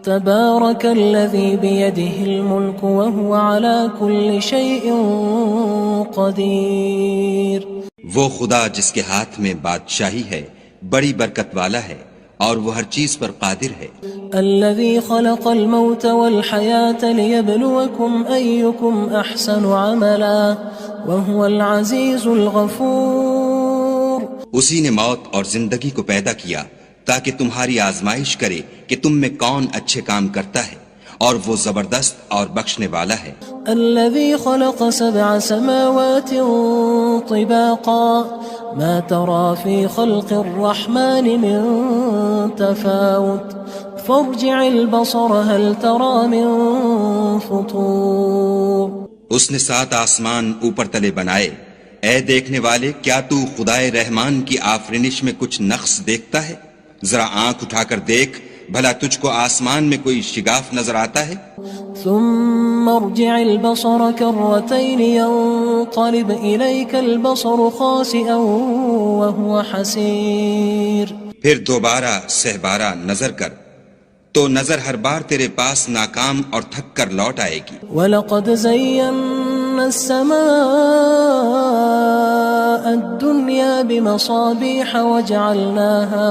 تبارك الذي بيده الملك وهو على كل شيء قدير. وہ خدا جس کے ہاتھ میں بادشاہی ہے بڑی برکت والا ہے اور وہ ہر چیز پر قادر ہے. الذي خلق الموت والحياة ليبلوكم أيكم أحسن عملا وهو العزيز الغفور. اسی نے موت اور زندگی کو پیدا کیا تاکہ تمہاری آزمائش کرے کہ تم میں کون اچھے کام کرتا ہے اور وہ زبردست اور بخشنے والا ہے. الذي خلق 7 سماوات طباقا ما ترى في خلق الرحمن من تفاوت فارجع البصر هل ترى من فطور. اس نے 7 آسمان اوپر تلے بنائے. اے دیکھنے والے کیا تو خدائے رحمان کی آفرینش میں کچھ نقص دیکھتا ہے؟ ذرا آنکھ اٹھا کر دیکھ بھلا تجھ کو آسمان میں کوئی شگاف نظر آتا ہے؟ ثم ارجع البصر كرتين ينقلب إليك البصر خاسئا وهو حسير. پھر دوبارہ سہبارہ نظر کر تو نظر ہر بار تیرے پاس ناکام اور تھک کر لوٹ آئے گی. وَلَقَدْ زَيَّنَّا السَّمَاءَ الدُّنْيَا بِمَصَابِيحَ وَجَعَلْنَاهَا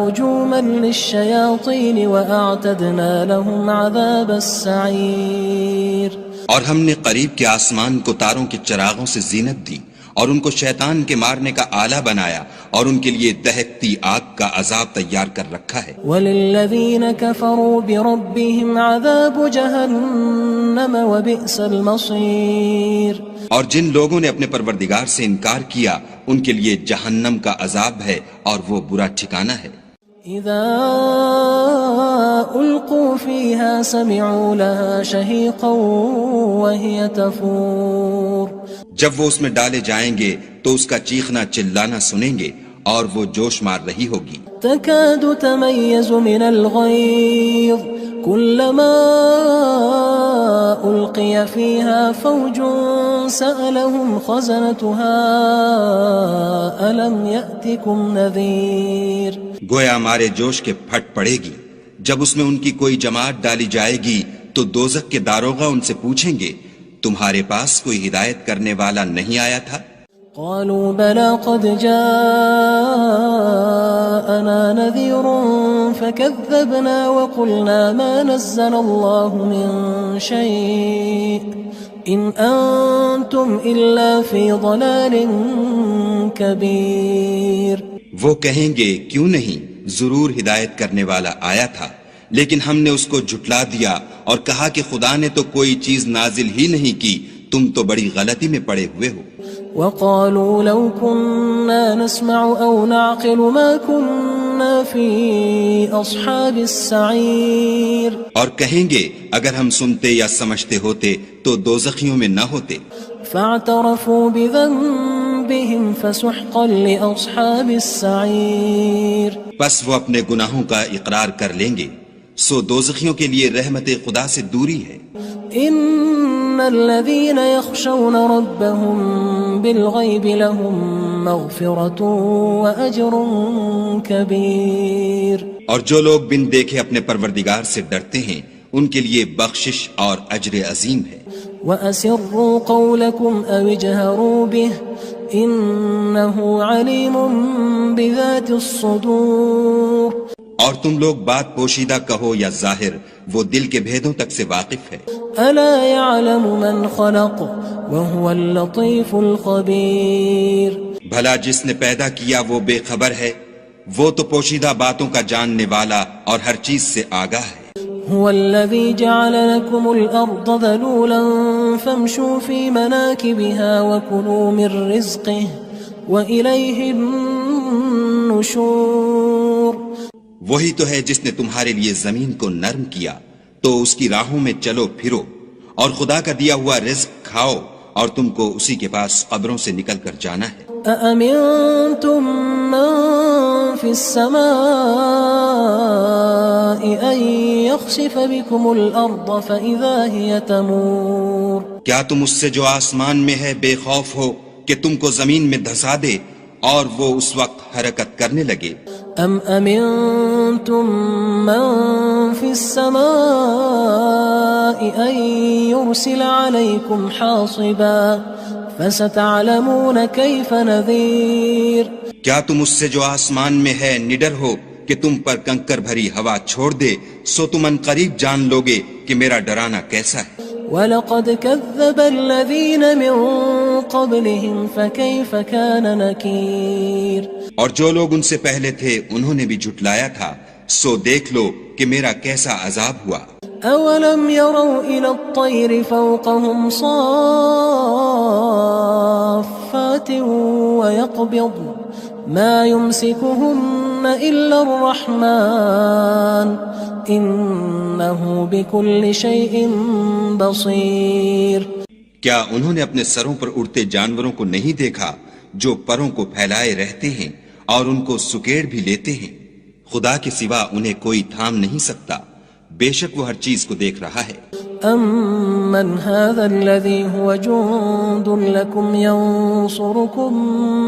رُجُومًا لِلشَّيَاطِينِ وَأَعْتَدْنَا لَهُمْ عَذَابَ السَّعِيرِ. اور ہم نے قریب کے آسمان کو تاروں کے چراغوں سے زینت دی اور ان کو شیطان کے مارنے کا آلہ بنایا اور ان کے لیے دہکتی آگ کا عذاب تیار کر رکھا ہے. وَلِلَّذِينَ كَفَرُوا بِرَبِّهِمْ عَذَابُ جَهَنَّمَ وَبِئْسَ الْمَصِيرُ. اور جن لوگوں نے اپنے پروردگار سے انکار کیا ان کے لیے جہنم کا عذاب ہے اور وہ برا ٹھکانہ ہے. اذا القوا فيها سمعوا لها شهيقا وهي تفور. جب وہ اس میں ڈالے جائیں گے تو اس کا چیخنا چلانا سنیں گے اور وہ جوش مار رہی ہوگی. تكاد تميز من الغيظ كلما ألقي فيها فوج سألهم خزنتها ألم يأتكم نذير. گویا مارے جوش کے پھٹ پڑے گی. جب اس میں ان کی کوئی جماعت ڈالی جائے گی تو دوزخ کے داروغہ ان سے پوچھیں گے تمہارے پاس کوئی ہدایت کرنے والا نہیں آیا تھا؟ قالوا بلى قد جاءنا نذير فكذبنا وقلنا ما نزل الله من شيء إن أنتم إلا في ضلال كبير. وہ کہیں گے کیوں نہیں، ضرور ہدایت کرنے والا آیا تھا، لیکن ہم نے اس کو جھٹلا دیا اور کہا کہ خدا نے تو کوئی چیز نازل ہی نہیں کی، تم تو بڑی غلطی میں پڑے ہوئے ہو. وقالوا لو كنا نسمع أو نعقل ما كنا في أصحاب السعير. اور کہیں گے اگر ہم سنتے یا سمجھتے ہوتے تو دوزخیوں میں نہ ہوتے. فاعترفوا بذنبهم فسحقا لأصحاب السعير. پس وہ اپنے گناہوں کا اقرار کر لیں گے، سو دوزخیوں کے لیے رحمت خدا سے دوری ہے. ان الذين يخشون ربهم بالغيب لهم مغفرة واجر كبير. اور جو لوگ بن دیکھے اپنے پروردگار سے ڈرتے ہیں ان کے لیے بخشش اور اجر عظیم ہے. واسروا قولكم او اجهروا به انه عليم بذات الصدور. اور تم لوگ بات پوشیدہ کہو یا ظاہر، وہ دل کے بھیدوں تک سے واقف ہے. الا يعلم من خلق وهو اللطيف الخبير. بھلا جس نے پیدا کیا وہ بے خبر ہے، وہ تو پوشیدہ باتوں کا جاننے والا اور ہر چیز سے آگاہ ہے. هو الذي جعل لكم الأرض ذلولا فامشوا في مناكبها وكلوا من رزقه وإليه النشور. وہی تو ہے جس نے تمہارے لیے زمین کو نرم کیا تو اس کی راہوں میں چلو پھرو اور خدا کا دیا ہوا رزق کھاؤ اور تم کو اسی کے پاس قبروں سے نکل کر جانا ہے. أأمنتم من في السماء أن يخسف بكم الأرض فإذا هي تمور. کیا تم اس سے جو آسمان میں ہے بے خوف ہو کہ تم کو زمین میں دھسا دے اور وہ اس وقت حرکت کرنے لگے. ام امنتم من في السماء ان يرسل عليكم حاصبا فستعلمون كيف نذير. کیا تم اس سے جو آسمان میں ہے نڈر ہو کہ تم پر کنکر بھری ہوا چھوڑ دے؟ سو تم ان قریب جان لوگے کہ میرا ڈرانا کیسا ہے. وَلَقَدْ كَذَّبَ الَّذِينَ مِن قَبْلِهِمْ فَكَيْفَ كَانَ نَكِيرٌ. اور جو لوگ ان سے پہلے تھے انہوں نے بھی جھٹلایا تھا، سو دیکھ لو کہ میرا کیسا عذاب ہوا. أَوَلَمْ يَرَوْا إِلَى الطَّيْرِ فَوْقَهُمْ صَافَّاتٍ وَيَقْبِضْنَ مَا يُمْسِكُهُنَّ إِلَّا الرَّحْمَنُ إِنَّهُ بِكُلِّ شَيْءٍ بَصِيرٌ. کیا انہوں نے اپنے سروں پر اڑتے جانوروں کو نہیں دیکھا جو پروں کو پھیلائے رہتے ہیں اور ان کو سکیڑ بھی لیتے ہیں؟ خدا کے سوا انہیں کوئی تھام نہیں سکتا، بے شک وہ ہر چیز کو دیکھ رہا ہے. أَمَّنْ هَذَا الَّذِي هُوَ جُندٌ لَكُمْ يَنصُرُكُم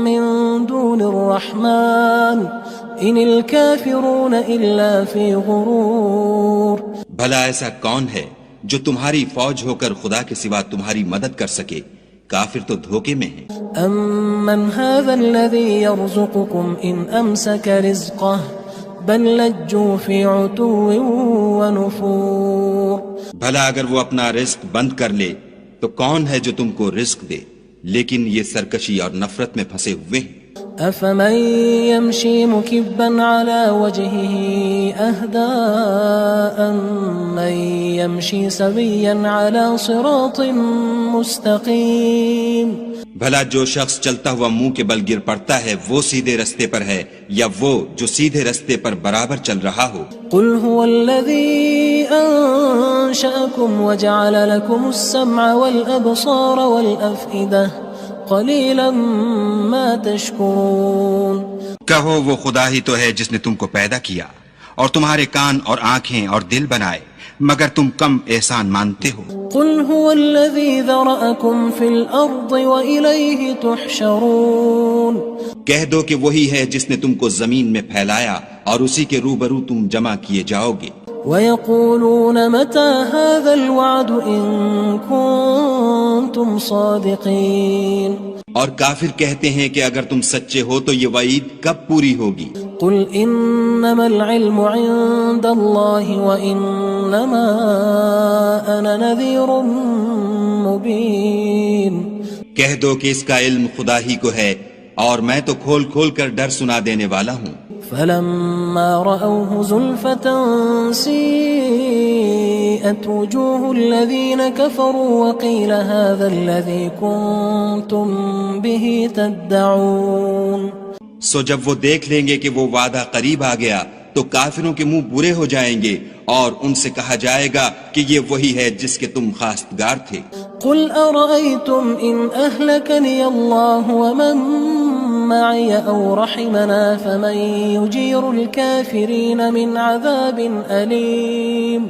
مِّن دُونِ الرَّحْمَنِ إِنِ الْكَافِرُونَ إِلَّا فِي غُرُورٍ. بھلا ایسا کون ہے جو تمہاری فوج ہو کر خدا کے سوا تمہاری مدد کر سکے؟ کافر تو دھوکے میں ہیں. أَمَّنْ هَذَا الَّذِي يَرْزُقُكُمْ إِنْ أَمْسَكَ رِزْقَهُ بل لجوا فی عتو ونفور. بھلا اگر وہ اپنا رزق بند کر لے تو کون ہے جو تم کو رزق دے؟ لیکن یہ سرکشی اور نفرت میں پھنسے ہوئے ہیں. افمن يمشي مكبا على وجهه اهدى من يمشي سويا على صراط مستقيم. بھلا جو شخص چلتا ہوا منہ کے بل گر پڑتا ہے وہ سیدھے رستے پر ہے یا وہ جو سیدھے رستے پر برابر چل رہا ہو؟ قل هو الذي انشأكم وجعل لكم السمع والابصار والافئدة قلیلا ما تشکرون. کہو وہ خدا ہی تو ہے جس نے تم کو پیدا کیا اور تمہارے کان اور آنکھیں اور دل بنائے، مگر تم کم احسان مانتے ہو. قل هو الذي ذرأكم في الارض وإليه تحشرون. کہہ دو کہ وہی ہے جس نے تم کو زمین میں پھیلایا اور اسی کے روبرو تم جمع کیے جاؤ گے. وَيَقُولُونَ مَتَى هَذَا الْوَعْدُ إِن كُنتُمْ صَادِقِينَ. اور کافر کہتے ہیں کہ اگر تم سچے ہو تو یہ وعید کب پوری ہوگی؟ قُلْ إِنَّمَا الْعِلْمُ عِندَ اللَّهِ وَإِنَّمَا أَنَا نَذِيرٌ مُبِينٌ. کہہ دو کہ اس کا علم خدا ہی کو ہے اور میں تو کھول کھول کر ڈر سنا دینے والا ہوں. فلما رأوه زلفة سيئت وجوه الذين كفروا وقيل هذا الذي كنتم به تدعون. سو جب وہ دیکھ لیں گے کہ وہ وعدہ قریب آ گیا تو کافروں کے منہ برے ہو جائیں گے اور ان سے کہا جائے گا کہ یہ وہی ہے جس کے تم خواستگار تھے. قل أرأيتم إن أهلكني الله ومن معي أو رحمنا فمن يجير الكافرين من عذاب أليم.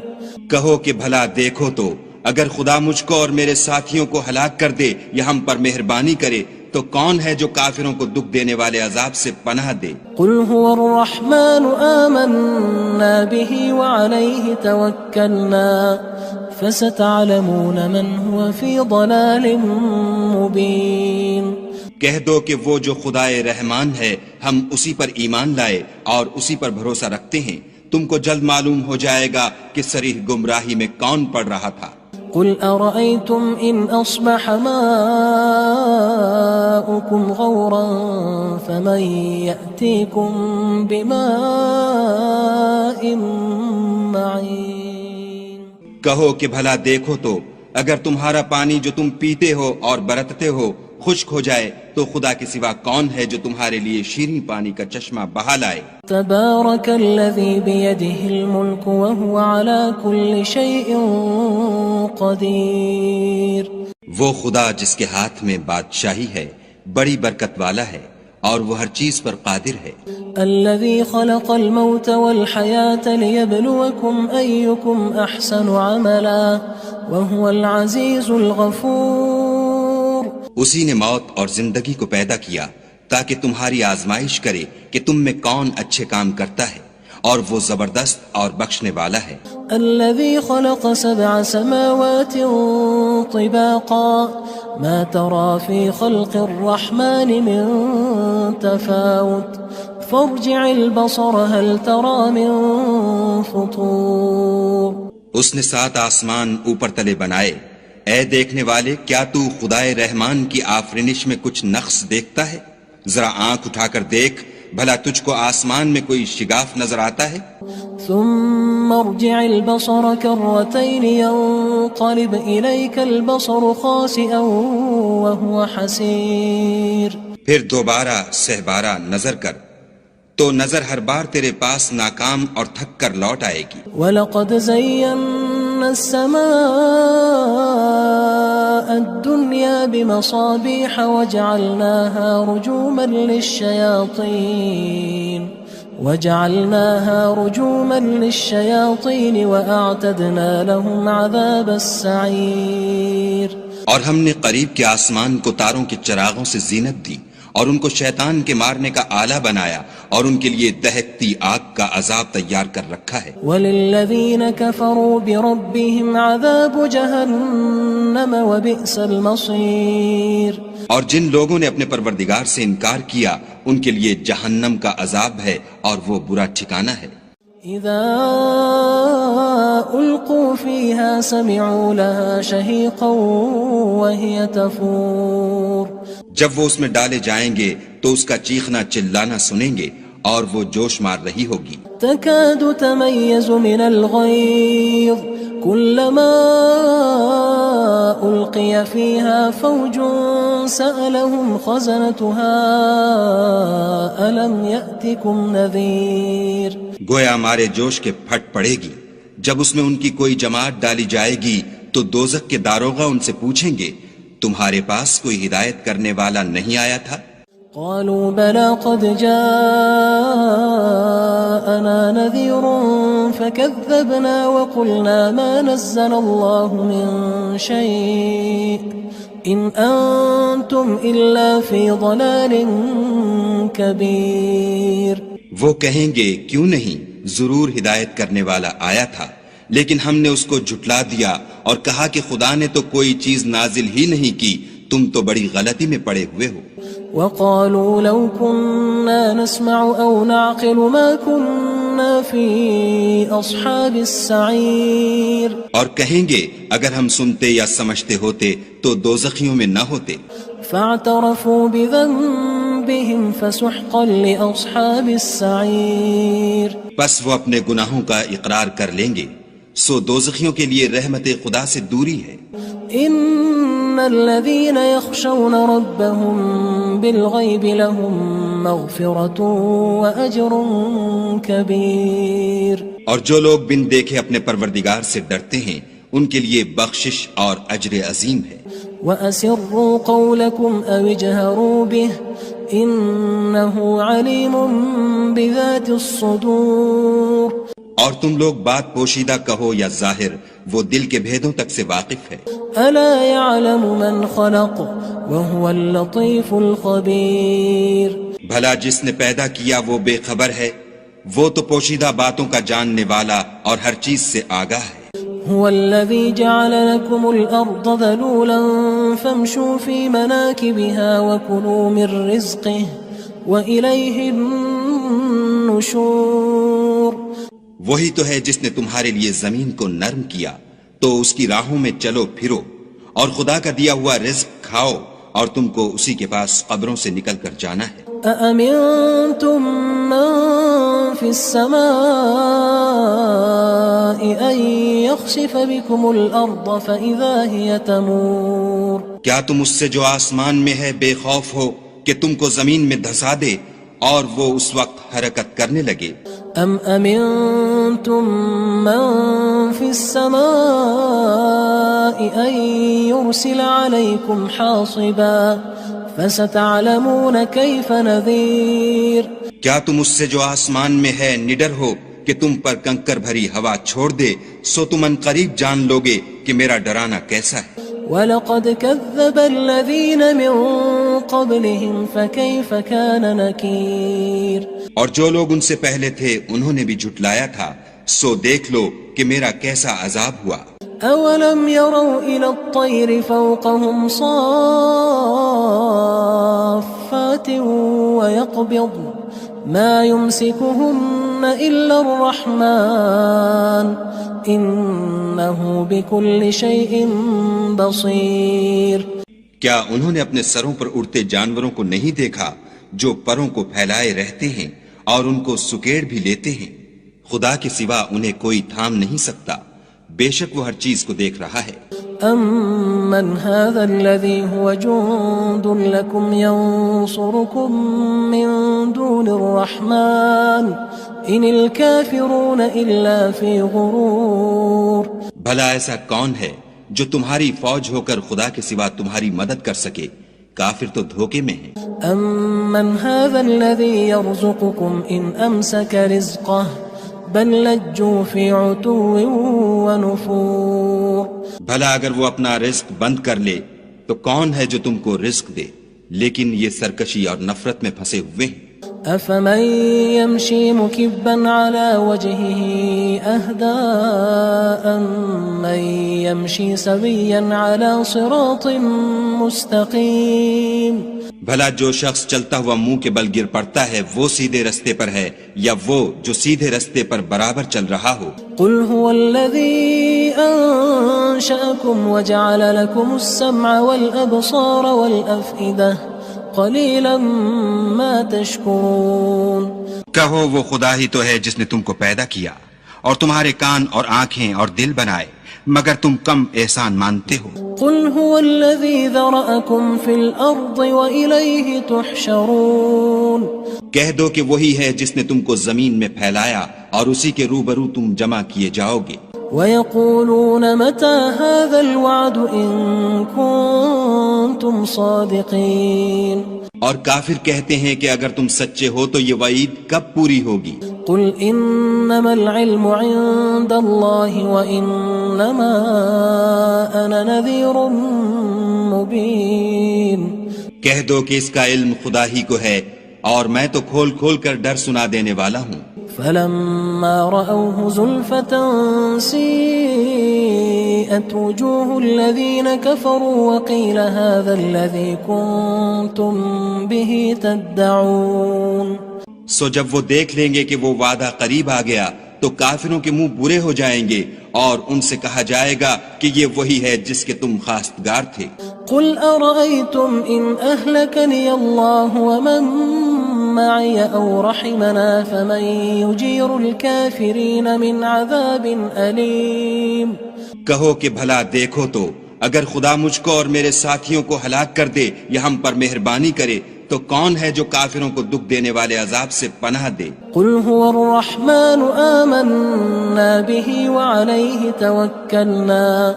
کہو کہ بھلا دیکھو تو اگر خدا مجھ کو اور میرے ساتھیوں کو ہلاک کر دے یا ہم پر مہربانی کرے تو کون ہے جو کافروں کو دکھ دینے والے عذاب سے پناہ دے؟ قل هو الرحمن آمنا به وعليه توكلنا فستعلمون من هو في ضلال مبين. کہہ دو کہ وہ جو خدائے رحمان ہے ہم اسی پر ایمان لائے اور اسی پر بھروسہ رکھتے ہیں، تم کو جلد معلوم ہو جائے گا کہ صریح گمراہی میں کون پڑ رہا تھا. قل أرأيتم إن أصبح ماؤكم غورا فمن يأتيكم بماء معين. کہو کہ بھلا دیکھو تو اگر تمہارا پانی جو تم پیتے ہو اور برتتے ہو خشک ہو جائے تو خدا کے سوا کون ہے جو تمہارے لیے شیریں پانی کا چشمہ بہا لائے. تبارك الذي بيده الملك وهو على كل شيء قدير. وہ خدا جس کے ہاتھ میں بادشاہی ہے بڑی برکت والا ہے اور وہ ہر چیز پر قادر ہے. الذي خلق الموت والحياة ليبلوكم أيكم أحسن عملا وهو العزيز الغفور. اسی نے موت اور زندگی کو پیدا کیا تاکہ تمہاری آزمائش کرے کہ تم میں کون اچھے کام کرتا ہے، اور وہ زبردست اور بخشنے والا ہے۔ الذي خلق 7 سماوات طباقا ما ترى في خلق الرحمن من تفاوت فارجع البصر هل ترى من فطور۔ اس نے 7 آسمان اوپر تلے بنائے، اے دیکھنے والے کیا تو خدائے رحمان کی آفرینش میں کچھ نقص دیکھتا ہے؟ ذرا آنکھ اٹھا کر دیکھ، بھلا تجھ کو آسمان میں کوئی شگاف نظر آتا ہے؟ ثم ارجع البصر كرتين ينقلب إليك البصر خاسئا وهو حسير۔ پھر دوبارہ سہبارہ نظر کر تو نظر ہر بار تیرے پاس ناکام اور تھک کر لوٹ آئے گی۔ وَلَقَدْ زَيَّنَّا السَّمَاءَ الدُّنْيَا بِمَصَابِيحَ وَجَعَلْنَاهَا رُجُومًا لِلشَّيَاطِينِ وَأَعْتَدْنَا لَهُمْ عَذَابَ السَّعِيرِ۔ اور ہم نے قریب کے آسمان کو تاروں کے چراغوں سے زینت دی، اور ان کو شیطان کے مارنے کا آلہ بنایا، اور ان کے لیے دہکتی آگ کا عذاب تیار کر رکھا ہے۔ وَلِلَّذِينَ كَفَرُوا بِرَبِّهِمْ عَذَابُ جَهَنَّمَ وَبِئْسَ الْمَصِيرُ۔ اور جن لوگوں نے اپنے پروردگار سے انکار کیا ان کے لیے جہنم کا عذاب ہے، اور وہ برا ٹھکانہ ہے۔ اذا القوا فيها سمعوا لها شهيقا وهي تفور۔ جب وہ اس میں ڈالے جائیں گے تو اس کا چیخنا چلانا سنیں گے، اور وہ جوش مار رہی ہوگی۔ تكاد تميز من الغيظ كلما ألقي فيها فوج سألهم خزنتها ألم يأتكم نذير۔ گویا ہمارے جوش کے پھٹ پڑے گی جب اس میں ان کی کوئی جماعت ڈالی جائے گی تو دوزخ کے داروغہ ان سے پوچھیں گے تمہارے پاس کوئی ہدایت کرنے والا نہیں آیا تھا؟ قالوا بلى قد جاءنا نذير فكذبنا وقلنا ما نزل الله من شيء إن أنتم إلا في ضلال كبير۔ وہ کہیں گے کیوں نہیں، ضرور ہدایت کرنے والا آیا تھا، لیکن ہم نے اس کو جھٹلا دیا اور کہا کہ خدا نے تو کوئی چیز نازل ہی نہیں کی، تم تو بڑی غلطی میں پڑے ہوئے ہو۔ وقالوا لو كنا نسمع أو نعقل ما كنا في أصحاب السعير۔ اور کہیں گے اگر ہم سنتے یا سمجھتے ہوتے تو دوزخیوں میں نہ ہوتے۔ فاعترفوا بذنبهم فسحقا لأصحاب السعير۔ بس وہ اپنے گناہوں کا اقرار کر لیں گے، سو دوزخیوں کے لیے رحمت خدا سے دوری ہے۔ ان الذين يخشون ربهم بالغيب لهم مغفرة واجر كبير۔ اور جو لوگ بن دیکھے اپنے پروردگار سے ڈرتے ہیں ان کے لیے بخشش اور اجر عظیم ہے۔ واسروا قولكم او اجهروا به انه عليم بذات الصدور۔ اور تم لوگ بات پوشیدہ کہو یا ظاہر، وہ دل کے بھیدوں تک سے واقف ہے۔ الا يعلم من خلق وهو اللطيف الخبير۔ بھلا جس نے پیدا کیا وہ بے خبر ہے، وہ تو پوشیدہ باتوں کا جاننے والا اور ہر چیز سے آگاہ ہے۔ هو الذي جعل لكم الأرض ذلولا فامشوا في مناكبها وكلوا من رزقه وإليه النشور۔ وہی تو ہے جس نے تمہارے لیے زمین کو نرم کیا تو اس کی راہوں میں چلو پھرو، اور خدا کا دیا ہوا رزق کھاؤ، اور تم کو اسی کے پاس قبروں سے نکل کر جانا ہے۔ أأمنتم من في السماء أن يخسف بكم الأرض فإذا هي تمور۔ کیا تم اس سے جو آسمان میں ہے بے خوف ہو کہ تم کو زمین میں دھسا دے اور وہ اس وقت حرکت کرنے لگے؟ ام امنتم من في السماء ان يرسل عليكم حاصبا فستعلمون كيف نذير۔ کیا تم اس سے جو آسمان میں ہے نڈر ہو کہ تم پر کنکر بھری ہوا چھوڑ دے، سو تم ان قریب جان لوگے کہ میرا ڈرانا کیسا ہے۔ وَلَقَدْ كَذَّبَ الَّذِينَ مِن قبلهم فكيف كان نكير اور جو لوگ ان سے پہلے تھے انہوں نے بھی جھٹلایا تھا، سو دیکھ لو کہ میرا کیسا عذاب ہوا۔ أولم يروا إلى الطير فوقهم صافات ويقبض ما يمسكهن إلا الرحمن إنه بكل شيء بصير۔ کیا انہوں نے اپنے سروں پر اڑتے جانوروں کو نہیں دیکھا جو پروں کو پھیلائے رہتے ہیں اور ان کو سکیڑ بھی لیتے ہیں؟ خدا کے سوا انہیں کوئی تھام نہیں سکتا، بے شک وہ ہر چیز کو دیکھ رہا ہے۔ أَمَّنْ هَذَا الَّذِي هُوَ جُندٌ لَكُمْ يَنصُرُكُم مِّن دُونِ الرَّحْمَنِ إِنِ الْكَافِرُونَ إِلَّا فِي غُرُورٍ۔ بھلا ایسا کون ہے جو تمہاری فوج ہو کر خدا کے سوا تمہاری مدد کر سکے؟ کافر تو دھوکے میں ہیں۔ أَمَّنْ هَذَا الَّذِي يَرْزُقُكُمْ إِنْ أَمْسَكَ رِزْقَهُ بل لجوا فی عتو ونفور۔ بھلا اگر وہ اپنا رزق بند کر لے تو کون ہے جو تم کو رزق دے، لیکن یہ سرکشی اور نفرت میں پھنسے ہوئے ہیں۔ افمن يمشي مكبا على وجهه اهدى امن يمشي سويا على صراط مستقيم۔ بھلا جو شخص چلتا ہوا منہ کے بل گر پڑتا ہے وہ سیدھے رستے پر ہے یا وہ جو سیدھے رستے پر برابر چل رہا ہو؟ قل هو الذي انشأكم وجعل لكم السمع والابصار والافئدة قلیلا ما تشکرون۔ کہو وہ خدا ہی تو ہے جس نے تم کو پیدا کیا اور تمہارے کان اور آنکھیں اور دل بنائے، مگر تم کم احسان مانتے ہو۔ قل هو الذي ذرأكم في الارض وإليه تحشرون۔ کہہ دو کہ وہی ہے جس نے تم کو زمین میں پھیلایا اور اسی کے روبرو تم جمع کیے جاؤ گے۔ وَيَقُولُونَ مَتَى هَذَا الْوَعْدُ إِن كُنتُمْ صَادِقِينَ۔ اور کافر کہتے ہیں کہ اگر تم سچے ہو تو یہ وعید کب پوری ہوگی؟ قُلْ إِنَّمَا الْعِلْمُ عِندَ اللَّهِ وَإِنَّمَا أَنَا نَذِيرٌ مُبِينٌ۔ کہہ دو کہ اس کا علم خدا ہی کو ہے اور میں تو کھول کھول کر ڈر سنا دینے والا ہوں۔ فلما رأوه زلفة سيئت وجوه الذين كفروا وقيل هذا الذي كنتم به تدعون۔ سو جب وہ دیکھ لیں گے کہ وہ وعدہ قریب آ گیا تو کافروں کے منہ برے ہو جائیں گے اور ان سے کہا جائے گا کہ یہ وہی ہے جس کے تم خواستگار تھے۔ قل أرأيتم إن أهلكني الله ومن معي أو رحمنا فمن يجير الكافرين من عذاب أليم۔ کہو کہ بھلا دیکھو تو اگر خدا مجھ کو اور میرے ساتھیوں کو ہلاک کر دے یا ہم پر مہربانی کرے تو کون ہے جو کافروں کو دکھ دینے والے عذاب سے پناہ دے؟ قل هو الرحمن آمنا به وعليه توكلنا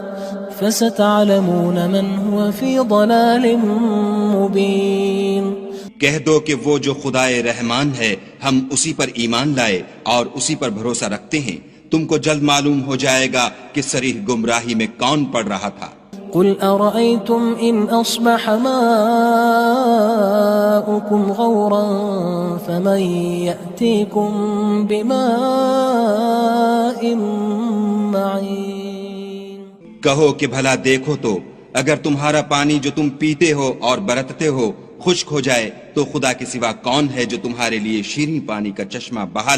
فستعلمون من هو في ضلال مبين۔ کہہ دو کہ وہ جو خدائے رحمان ہے ہم اسی پر ایمان لائے اور اسی پر بھروسہ رکھتے ہیں، تم کو جلد معلوم ہو جائے گا کہ صریح گمراہی میں کون پڑ رہا تھا۔ قل أرأيتم إن أصبح ماؤكم غورا فمن يأتيكم بماء معين۔ کہو کہ بھلا دیکھو تو اگر تمہارا پانی جو تم پیتے ہو اور برتتے ہو خشک ہو جائے تو خدا کے سوا کون ہے جو تمہارے لیے شیریں پانی کا چشمہ بہا